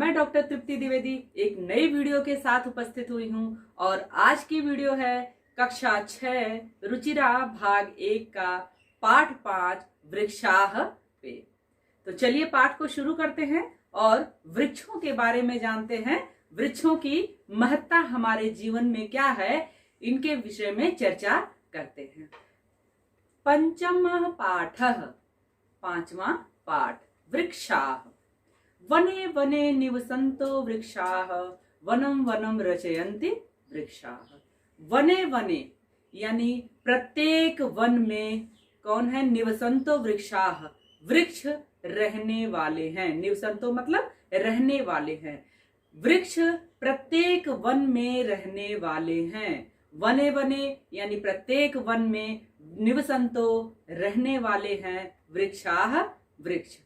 मैं डॉक्टर तृप्ति द्विवेदी एक नई वीडियो के साथ उपस्थित हुई हूं और आज की वीडियो है कक्षा 6 रुचिरा भाग 1 का पाठ 5 वृक्षाह पे। तो चलिए पाठ को शुरू करते हैं और वृक्षों के बारे में जानते हैं। वृक्षों की महत्ता हमारे जीवन में क्या है, इनके विषय में चर्चा करते हैं। पंचमः पाठः, पांचवा पाठ, वृक्षाः। वने वने निवसन्तो वृक्षाः, वनं वनं रचयन्ति वृक्षाः। वने वने यानी प्रत्येक वन में कौन है? निवसन्तो वृक्षाः, वृक्ष रहने वाले हैं। निवसन्तो मतलब रहने वाले हैं। वृक्ष प्रत्येक वन में रहने वाले हैं। वने वने यानी प्रत्येक वन में, निवसन्तो रहने वाले हैं, वृक्षाः वृक्ष।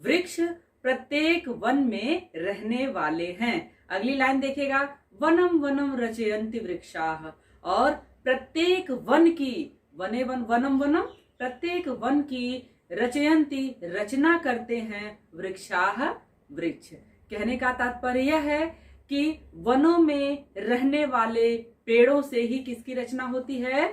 वृक्ष प्रत्येक वन में रहने वाले हैं। अगली लाइन देखिएगा, वनम वनम रचयन्ति वृक्षाः, और प्रत्येक वन की, वने वन वनम वनम, प्रत्येक वन की, रचयन्ति रचना करते हैं, वृक्षाः वृक्ष। कहने का तात्पर्य यह है कि वनों में रहने वाले पेड़ों से ही किसकी रचना होती है?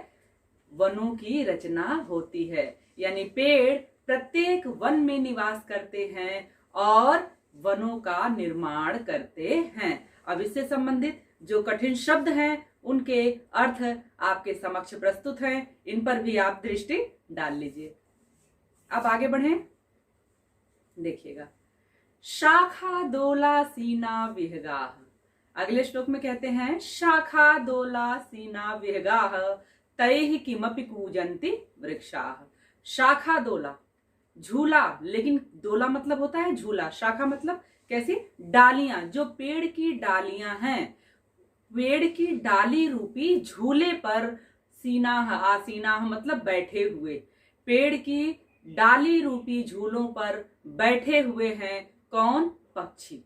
वनों की रचना होती है। यानी पेड़ प्रत्येक वन में निवास करते हैं और वनों का निर्माण करते हैं। अब इससे संबंधित जो कठिन शब्द हैं उनके अर्थ आपके समक्ष प्रस्तुत हैं, इन पर भी आप दृष्टि डाल लीजिए। अब आगे बढ़ें, देखिएगा, शाखा दोला सीना विहगाः। अगले श्लोक में कहते हैं, शाखा दोला सीना विहगाः तैः किमपि कूजन्ति वृक्षाः। शाखा दोला, झूला, लेकिन दोला मतलब होता है झूला, शाखा मतलब कैसी? डालियां। जो पेड़ की डालियां हैं, पेड़ की डाली रूपी झूले पर सीनाह, आसीनाह मतलब बैठे हुए, पेड़ की डाली रूपी झूलों पर बैठे हुए हैं कौन? पक्षी।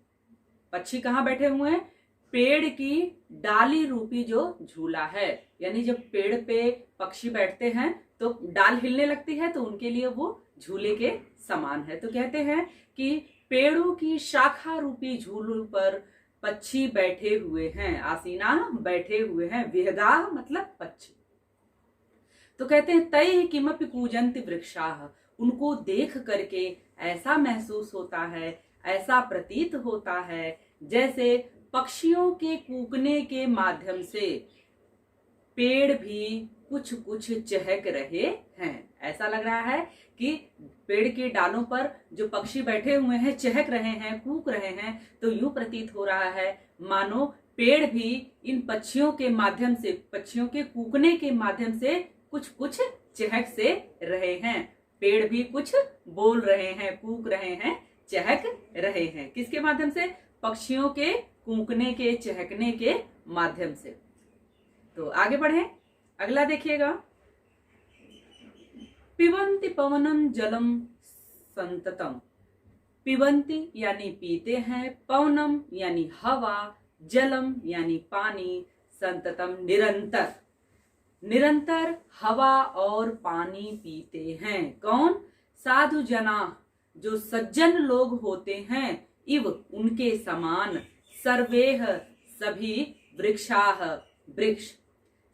पक्षी कहाँ बैठे हुए हैं? पेड़ की डाली रूपी जो झूला है। यानी जब पेड़ पे पक्षी बैठते हैं तो डाल हिलने लगती है, तो उनके लिए वो झूले के समान है। तो कहते हैं कि पेड़ों की शाखा रूपी झूलों पर पक्षी बैठे हुए हैं, आसीना बैठे हुए हैं, विहगाः मतलब पक्षी। तो कहते हैं, तैः किमपि कूजन्ति वृक्षाः, उनको देख करके ऐसा महसूस होता है, ऐसा प्रतीत होता है जैसे पक्षियों के कूकने के माध्यम से पेड़ भी कुछ कुछ चहक रहे हैं। ऐसा लग रहा है कि पेड़ के डालों पर जो पक्षी बैठे हुए हैं चहक रहे हैं, कूक रहे हैं। तो यूं प्रतीत हो रहा है मानो पेड़ भी इन पक्षियों के माध्यम से, पक्षियों के कूकने के माध्यम से कुछ कुछ चहक से रहे हैं। पेड़ भी कुछ बोल रहे हैं, कूक रहे हैं, चहक रहे हैं। किसके माध्यम से? पक्षियों के कूकने के, चहकने के माध्यम से। तो आगे बढ़े, अगला देखिएगा, पिबन्ति पवनम जलम संततम। पिबन्ति यानी पीते हैं, पवनम यानी हवा, जलम यानी पानी, संततम निरंतर, निरंतर हवा और पानी पीते हैं। कौन? साधु जना, जो सज्जन लोग होते हैं, इव उनके समान, सर्वेह सभी, वृक्षाः वृक्ष,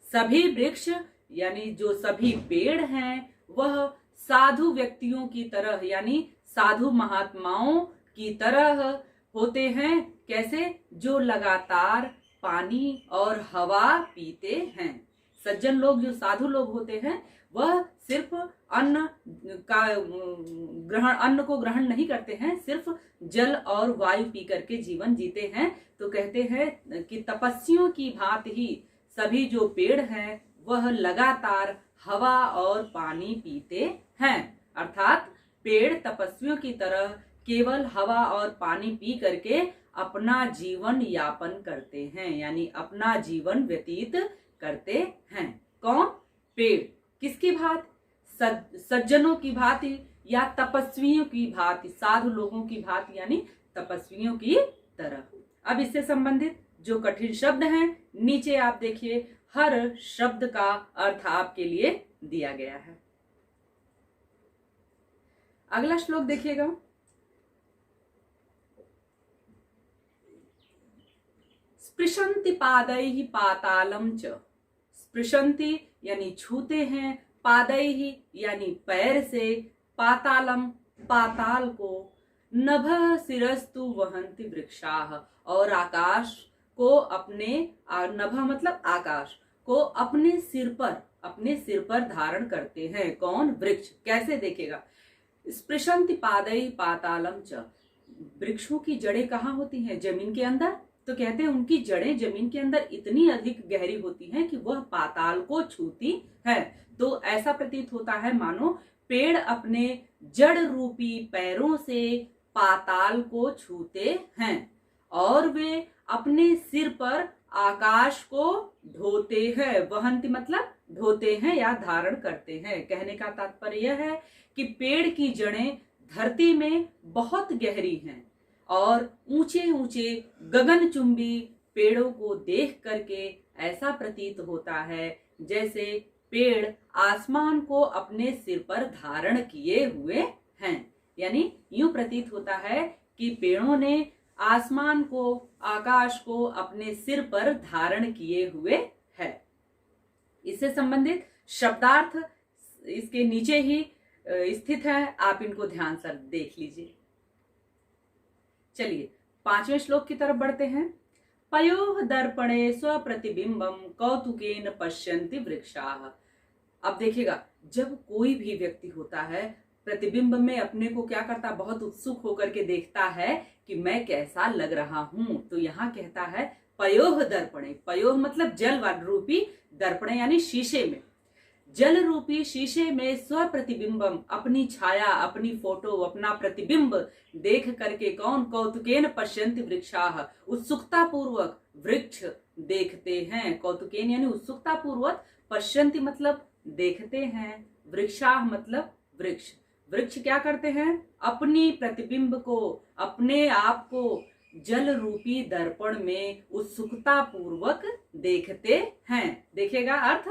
सभी वृक्ष यानी जो सभी पेड़ हैं वह साधु व्यक्तियों की तरह, यानी साधु महात्माओं की तरह होते हैं। कैसे? जो लगातार पानी और हवा पीते हैं। सज्जन लोग, जो साधु लोग होते हैं, वह सिर्फ अन्न को ग्रहण नहीं करते हैं, सिर्फ जल और वायु पी करके जीवन जीते हैं। तो कहते हैं कि तपस्वियों की भांति ही सभी जो पेड़ हैं वह लगातार हवा और पानी पीते हैं। अर्थात पेड़ तपस्वियों की तरह केवल हवा और पानी पी करके अपना जीवन यापन करते हैं, यानी अपना जीवन व्यतीत करते हैं। कौन? पेड़। किसकी भांति? सज्जनों की भांति या तपस्वियों की भांति, साधु लोगों की भांति, यानी तपस्वियों की तरह। अब इससे संबंधित जो कठिन शब्द हैं नीचे आप देखिए, हर शब्द का अर्थ आपके लिए दिया गया है। अगला श्लोक देखिएगा, स्पृशन्ति पादैहि पातालम च, स्पृशन्ति यानी छूते हैं, पादैहि यानी पैर से, पातालम पाताल को, नभः शिरस्तु वहन्ति वृक्षाः, और आकाश को अपने, नभः मतलब आकाश को अपने सिर पर धारण करते हैं। कौन? वृक्ष। कैसे? देखेगा, स्पृशन्ति पादैहि पातालम च, वृक्षों की जड़ें कहाँ होती हैं? जमीन के अंदर। तो कहते हैं उनकी जड़ें जमीन के अंदर इतनी अधिक गहरी होती हैं कि वह पाताल को छूती है। तो ऐसा प्रतीत होता है मानो पेड़ अपने जड़ रूपी पैरों से पाताल को छूते हैं और वे अपने सिर पर आकाश को ढोते हैं। वहंती मतलब ढोते हैं या धारण करते हैं। कहने का तात्पर्य यह है कि पेड़ की जड़ें धरती में बहुत गहरी हैं और ऊंचे ऊंचे गगनचुंबी पेड़ों को देख करके ऐसा प्रतीत होता है जैसे पेड़ आसमान को अपने सिर पर धारण किए हुए हैं। यानी यूं प्रतीत होता है कि पेड़ों ने आसमान को, आकाश को अपने सिर पर धारण किए हुए है। इससे संबंधित शब्दार्थ इसके नीचे ही स्थित है, आप इनको ध्यान से देख लीजिए। चलिए 5वें श्लोक की तरफ बढ़ते हैं। पयोः दर्पणे स्वप्रतिबिंबम कौतुकेन पश्यन्ति वृक्षाः। अब देखिएगा, जब कोई भी व्यक्ति होता है प्रतिबिंब में अपने को क्या करता, बहुत उत्सुक होकर के देखता है कि मैं कैसा लग रहा हूं। तो यहाँ कहता है पयोः दर्पणे, पयोः मतलब जल रूपी, दर्पणे यानी शीशे में, जल रूपी शीशे में स्वप्रतिबिंबम अपनी छाया, अपनी फोटो, अपना प्रतिबिंब देख करके कौन? कौतुकेन पश्यन्ति वृक्षाः, उत्सुकता पूर्वक वृक्ष देखते हैं। कौतुकेन यानी उत्सुकता पूर्वक, पश्यन्ति मतलब देखते हैं, वृक्षाः मतलब वृक्ष। वृक्ष क्या करते हैं? अपनी प्रतिबिंब को, अपने आप को जल रूपी दर्पण में उत्सुकता पूर्वक देखते हैं। देखेगा अर्थ,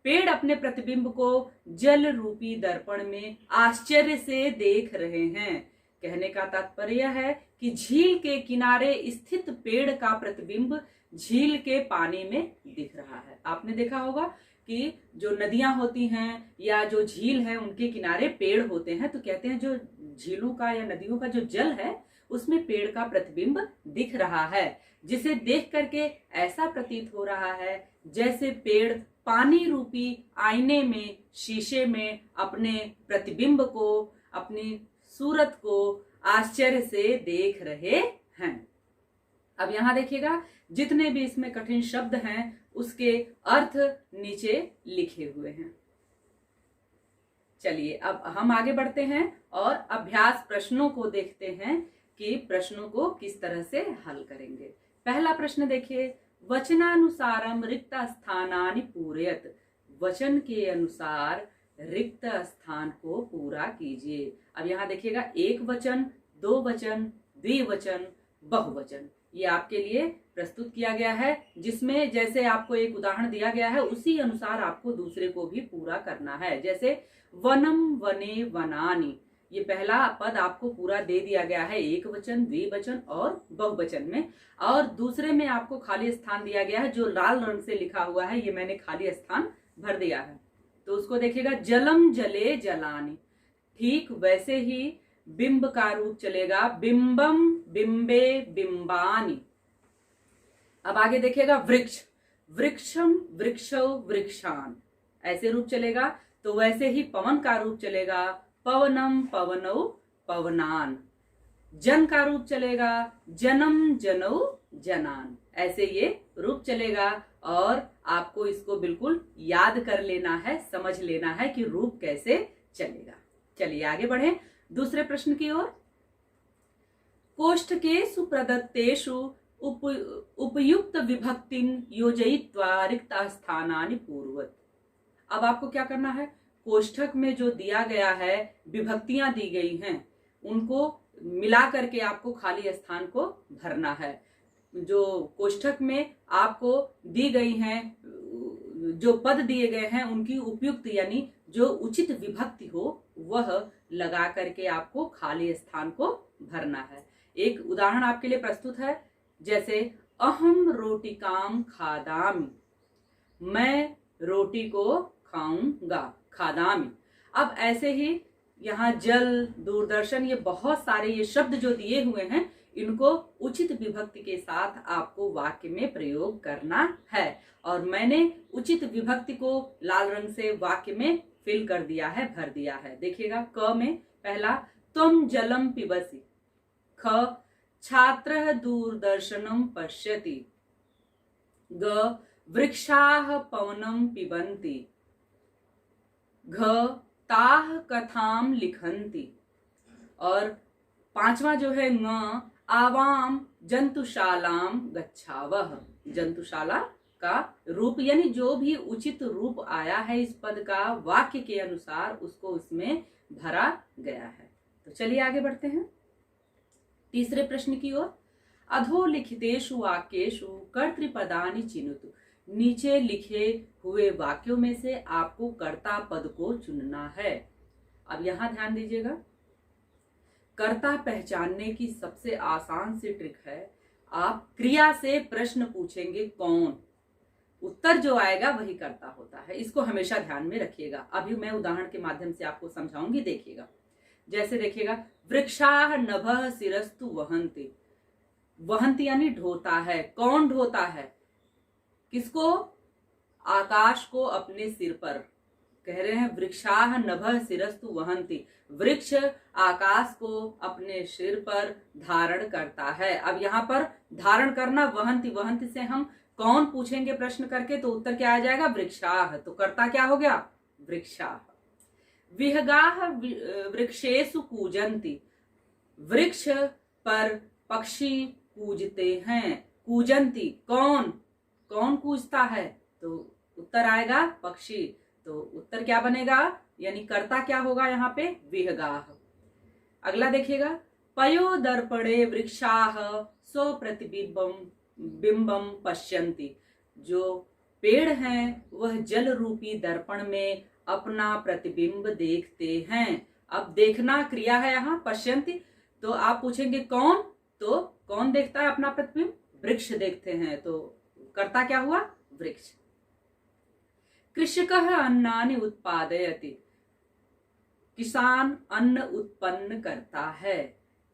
पेड़ अपने प्रतिबिंब को जल रूपी दर्पण में आश्चर्य से देख रहे हैं। कहने का तात्पर्य है कि झील के किनारे स्थित पेड़ का प्रतिबिंब झील के पानी में दिख रहा है। आपने देखा होगा कि जो नदियां होती हैं या जो झील है उनके किनारे पेड़ होते हैं, तो कहते हैं जो झीलों का या नदियों का जो जल है उसमें पेड़ का प्रतिबिंब दिख रहा है, जिसे देख करके ऐसा प्रतीत हो रहा है जैसे पेड़ पानी रूपी आईने में, शीशे में अपने प्रतिबिंब को, अपनी सूरत को आश्चर्य से देख रहे हैं। अब यहां देखिएगा, जितने भी इसमें कठिन शब्द हैं उसके अर्थ नीचे लिखे हुए हैं। चलिए अब हम आगे बढ़ते हैं और अभ्यास प्रश्नों को देखते हैं कि प्रश्नों को किस तरह से हल करेंगे। पहला प्रश्न देखिए, वचनानुसारम रिक्त स्थानानि पूरयत, वचन के अनुसार रिक्त स्थान को पूरा कीजिए। अब यहाँ देखिएगा, एक वचन, दो वचन, द्विवचन, बहुवचन, ये आपके लिए प्रस्तुत किया गया है, जिसमें जैसे आपको एक उदाहरण दिया गया है उसी अनुसार आपको दूसरे को भी पूरा करना है। जैसे वनम, वने, वनानि, ये पहला पद आपको पूरा दे दिया गया है एक वचन, द्विवचन और बहुवचन में, और दूसरे में आपको खाली स्थान दिया गया है जो लाल रंग से लिखा हुआ है, ये मैंने खाली स्थान भर दिया है। तो उसको देखिएगा, जलम, जले, जलानि, ठीक वैसे ही बिंब का रूप चलेगा, बिंबम, बिंबे, बिंबानि। अब आगे देखिएगा, वृक्ष, वृक्षम, वृक्षौ, वृक्षान, ऐसे रूप चलेगा। तो वैसे ही पवन का रूप चलेगा, पवनम, पवनौ, पवनान। जन का रूप चलेगा, जनम, जनौ, जनान, ऐसे ये रूप चलेगा। और आपको इसको बिल्कुल याद कर लेना है, समझ लेना है कि रूप कैसे चलेगा। चलिए आगे बढ़े दूसरे प्रश्न की ओर। कोष्ठकेषु प्रदत्तेषु उपयुक्त विभक्तिं योजयित्वा रिक्त स्थानानि पूर्वत। अब आपको क्या करना है, कोष्ठक में जो दिया गया है, विभक्तियां दी गई हैं, उनको मिला करके आपको खाली स्थान को भरना है। जो कोष्ठक में आपको दी गई हैं, जो पद दिए गए हैं, उनकी उपयुक्त यानी जो उचित विभक्ति हो वह लगा करके आपको खाली स्थान को भरना है। एक उदाहरण आपके लिए प्रस्तुत है, जैसे अहम रोटिकाम खादामि, मैं रोटी को खाऊंगा, खादामि। अब ऐसे ही यहाँ जल, दूरदर्शन, ये बहुत सारे ये शब्द जो दिए हुए हैं, इनको उचित विभक्ति के साथ आपको वाक्य में प्रयोग करना है। और मैंने उचित विभक्ति को लाल रंग से वाक्य में फिल कर दिया है, भर दिया है। देखिएगा, क में पहला त्वं जलम पिबसि, ख छात्रः दूरदर्शनं पश्यति, ग वृक्षाः पवनं पिबन्ति, घ ताः कथां लिखन्ति, और पांचवा जो है ङ आवाम जंतुशालाम गच्छावः, जंतुशाला का रूप, यानी जो भी उचित रूप आया है इस पद का वाक्य के अनुसार उसको उसमें भरा गया है। तो चलिए आगे बढ़ते हैं तीसरे प्रश्न की ओर। अधोलिखितेषु वाक्येषु कर्तृपदानि चिनुतु, नीचे लिखे हुए वाक्यों में से आपको कर्ता पद को चुनना है। अब यहां ध्यान दीजिएगा, कर्ता पहचानने की सबसे आसान सी ट्रिक है, आप क्रिया से प्रश्न पूछेंगे कौन, उत्तर जो आएगा वही कर्ता होता है। इसको हमेशा ध्यान में रखिएगा। अभी मैं उदाहरण के माध्यम से आपको समझाऊंगी, देखिएगा। जैसे देखिएगा, वृक्षाः नभः शिरस्तु वहन्ति, वहन्ति यानी ढोता है। कौन ढोता है? किसको? आकाश को अपने सिर पर। कह रहे हैं वृक्षाः नभः शिरस्तु वहन्ति, वृक्ष आकाश को अपने सिर पर धारण करता है। अब यहाँ पर धारण करना वहन्ति, वहन्ति से हम कौन पूछेंगे प्रश्न करके, तो उत्तर क्या आ जाएगा? वृक्षाः। तो कर्ता क्या हो गया? वृक्षाः। विहगाः वृक्षेषु कूजन्ति, वृक्ष पर पक्षी कूजते हैं। कूजन्ति कौन? कौन कूजता है? तो उत्तर आएगा पक्षी। तो उत्तर क्या बनेगा? यानी कर्ता क्या होगा यहाँ पे? विहगाः। अगला देखिएगा, पयो दर्पणे वृक्षाः स्वप्रतिबिंबम बिंबम पश्यन्ति, जो पेड़ हैं वह जल रूपी दर्पण में अपना प्रतिबिंब देखते हैं। अब देखना क्रिया है यहाँ, पश्यन्ति। तो आप पूछेंगे कौन? तो कौन देखता है अपना प्रतिबिंब? वृक्ष देखते हैं। तो कर्ता क्या हुआ? वृक्ष। कृषकः अन्नानि उत्पादयति, किसान अन्न उत्पन्न करता है।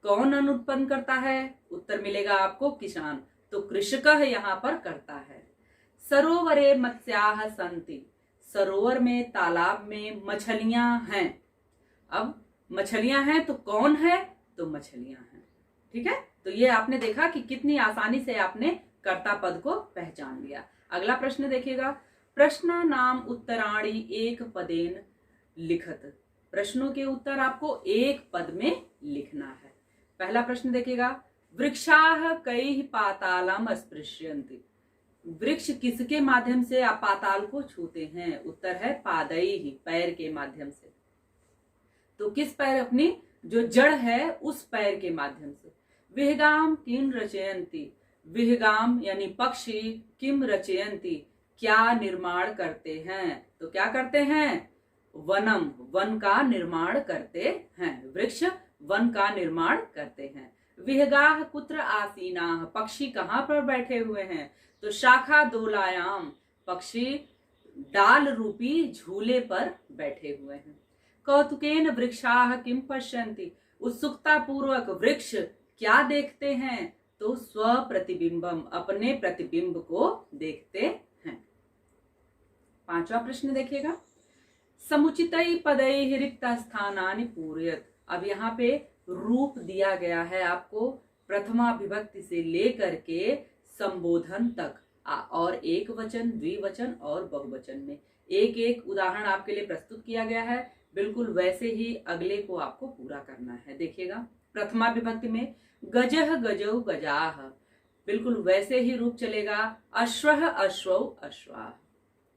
कौन अन्न उत्पन्न करता है? उत्तर मिलेगा आपको किसान। तो कृषकः यहाँ पर करता है। सरोवरे मत्स्याः सन्ति, सरोवर में, तालाब में मछलियां हैं। अब मछलियां हैं तो कौन है? तो मछलियां हैं। ठीक है, तो ये आपने देखा कि कितनी आसानी से आपने कर्ता पद को पहचान लिया। अगला प्रश्न देखिएगा, प्रश्न नाम उत्तराणि एक पदेन लिखत, प्रश्नों के उत्तर आपको एक पद में लिखना है। पहला प्रश्न देखिएगा, वृक्षाः कैः पातालम स्पृश्यन्ति, वृक्ष किसके माध्यम से पाताल को छूते हैं? उत्तर है पादैहि, पैर के माध्यम से। तो किस पैर? अपनी जो जड़ है उस पैर के माध्यम से। विहगाम किम रचयन्ति, विहगाम यानी पक्षी, किम रचयन्ति क्या निर्माण करते हैं? तो क्या करते हैं? वनम, वन का निर्माण करते हैं। वृक्ष वन का निर्माण करते हैं। विहगाः कुत्र आसीनाः, पक्षी कहाँ पर बैठे हुए हैं? तो शाखा दोलायाम, पक्षी डाल रूपी झूले पर बैठे हुए हैं। कौतुकेन वृक्षाः किम पश्यन्ति, उत्सुकता पूर्वक वृक्ष क्या देखते हैं? तो स्व प्रतिबिंबम, अपने प्रतिबिंब को देखते हैं। पांचवा प्रश्न देखिएगा, समुचितै पदैः रिक्त स्थानानि पूरयत। अब यहाँ पे रूप दिया गया है आपको प्रथमा विभक्ति से लेकर के संबोधन तक, और एक वचन, द्विवचन और बहुवचन में एक एक उदाहरण आपके लिए प्रस्तुत किया गया है। बिल्कुल वैसे ही अगले को आपको पूरा करना है। देखिएगा, प्रथमा विभक्ति में गजः गजौ गजाः, बिल्कुल वैसे ही रूप चलेगा अश्वः अश्वौ अश्वाः।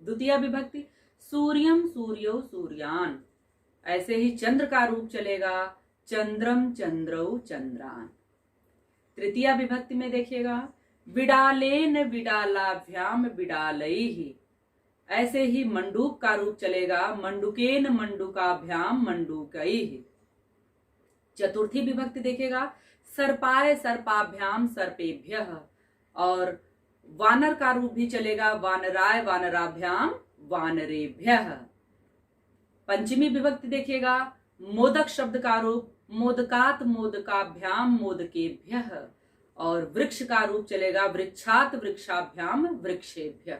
द्वितीय विभक्ति सूर्यम सूर्यौ सूर्यान, ऐसे ही चंद्र का रूप चलेगा चंद्रम चंद्रौ चंद्रान। तृतीय विभक्ति में देखिएगा, विडालेन विडालाभ्याम विडालैहि, ऐसे ही मंडूक का रूप चलेगा मंडुकेन मंडुकाभ्याम मंडूकैहि। चतुर्थी विभक्ति देखिएगा, सर्पाय सर्पाभ्याम सर्पेभ्यः, और वानर का रूप भी चलेगा, वानराय वानराभ्याम वानरेभ्यः। पंचमी विभक्ति देखिएगा, मोदक शब्द का रूप मोदकात मोदकाभ्याम मोदकेभ्यः। और वृक्ष का रूप चलेगा वृक्षात वृक्षाभ्याम वृक्षेभ्यः।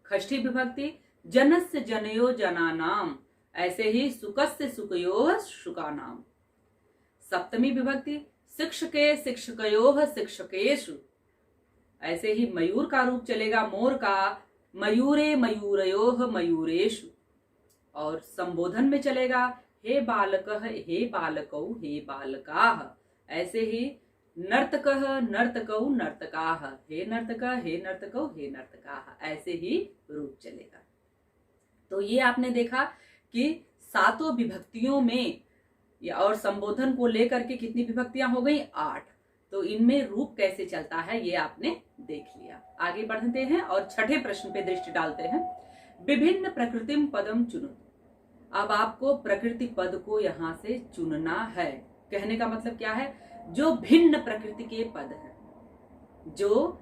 षष्ठी विभक्ति जनस्य जनयो जनानाम, ऐसे ही सुकस्य सुकयोः शुकानाम। सप्तमी विभक्ति शिक्षके शिक्षकयोः शिक्षकेषु, ऐसे ही मयूर का रूप चलेगा मोर का मयूरे मयूरयोः मयूरेषु। और संबोधन में चलेगा हे बालकः हे बालकौ हे बालकाः, ऐसे ही नर्तकः नर्तकौ नर्तकाः, हे नर्तक हे नर्तकौ हे नर्तकाः, ऐसे ही रूप चलेगा। तो ये आपने देखा कि सातों विभक्तियों में और संबोधन को लेकर के कितनी विभक्तियां हो गई, 8। तो इनमें रूप कैसे चलता है ये आपने देख लिया। आगे बढ़ते हैं और छठे प्रश्न पे दृष्टि डालते हैं। विभिन्न प्रकृतिम पदम चुनो। अब आपको प्रकृति पद को यहाँ से चुनना है। कहने का मतलब क्या है, जो भिन्न प्रकृति के पद हैं, जो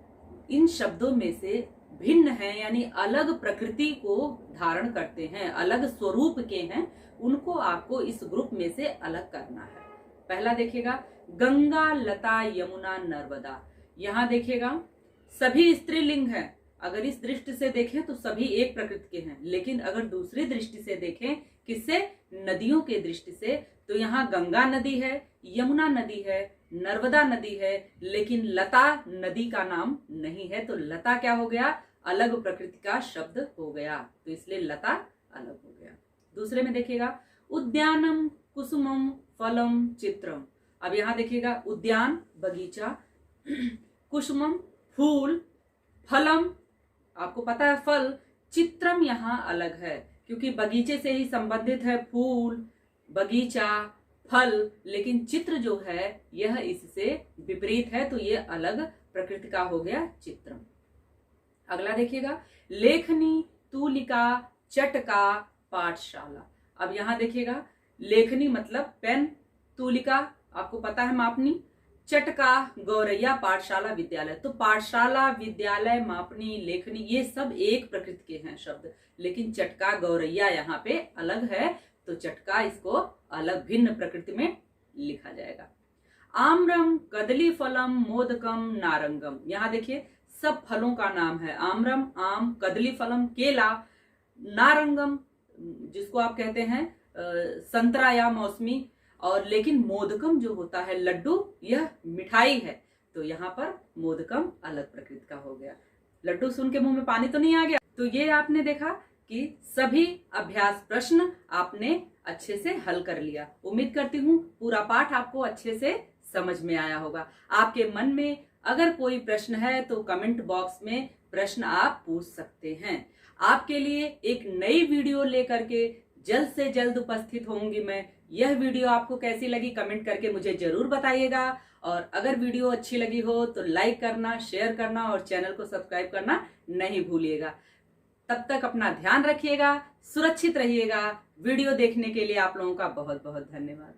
इन शब्दों में से भिन्न हैं, यानी अलग प्रकृति को धारण करते हैं, अलग स्वरूप के हैं, उनको आपको इस ग्रुप में से अलग करना है। पहला देखिएगा गंगा लता यमुना नर्मदा। यहाँ देखिएगा सभी स्त्रीलिंग हैं। अगर इस दृष्टि से देखें तो सभी एक प्रकृति के हैं, लेकिन अगर दूसरी दृष्टि से देखें, किससे, नदियों के दृष्टि से, तो यहाँ गंगा नदी है, यमुना नदी है, नर्मदा नदी है, लेकिन लता नदी का नाम नहीं है। तो लता क्या हो गया, अलग प्रकृति का शब्द हो गया, तो इसलिए लता अलग हो गया। दूसरे में देखिएगा उद्यानम कुसुमम फलम चित्रम। अब यहाँ देखिएगा उद्यान बगीचा, कुसुमम फूल, फलम आपको पता है फल, चित्रम यहाँ अलग है क्योंकि बगीचे से ही संबंधित है फूल, बगीचा, फल, लेकिन चित्र जो है यह इससे विपरीत है, तो ये अलग प्रकृति का हो गया चित्रम। अगला देखिएगा लेखनी तूलिका चटका पाठशाला। अब यहाँ देखिएगा लेखनी मतलब पेन, तूलिका आपको पता है मापनी, चटका गौरैया पाठशाला विद्यालय। तो पाठशाला विद्यालय मापनी लेखनी ये सब एक प्रकृति के हैं शब्द, लेकिन चटका गौरैया यहाँ पे अलग है, तो चटका इसको अलग भिन्न प्रकृति में लिखा जाएगा। आम्रम कदली फलम मोदकम नारंगम। यहाँ देखिए सब फलों का नाम है, आम्रम आम, कदली फलम केला, नारंगम जिसको आप कहते हैं संतरा या मौसमी, और लेकिन मोदकम जो होता है लड्डू, यह मिठाई है, तो यहाँ पर मोदकम अलग प्रकृति का हो गया। लड्डू सुन के मुंह में पानी तो नहीं आ गया। तो ये आपने देखा कि सभी अभ्यास प्रश्न आपने अच्छे से हल कर लिया। उम्मीद करती हूँ पूरा पाठ आपको अच्छे से समझ में आया होगा। आपके मन में अगर कोई प्रश्न है तो कमेंट बॉक्स में प्रश्न आप पूछ सकते हैं। आपके लिए एक नई वीडियो लेकर के जल्द से जल्द उपस्थित होंगी मैं। यह वीडियो आपको कैसी लगी कमेंट करके मुझे जरूर बताइएगा, और अगर वीडियो अच्छी लगी हो तो लाइक करना, शेयर करना और चैनल को सब्सक्राइब करना नहीं भूलिएगा। तब तक अपना ध्यान रखिएगा, सुरक्षित रहिएगा। वीडियो देखने के लिए आप लोगों का बहुत बहुत धन्यवाद।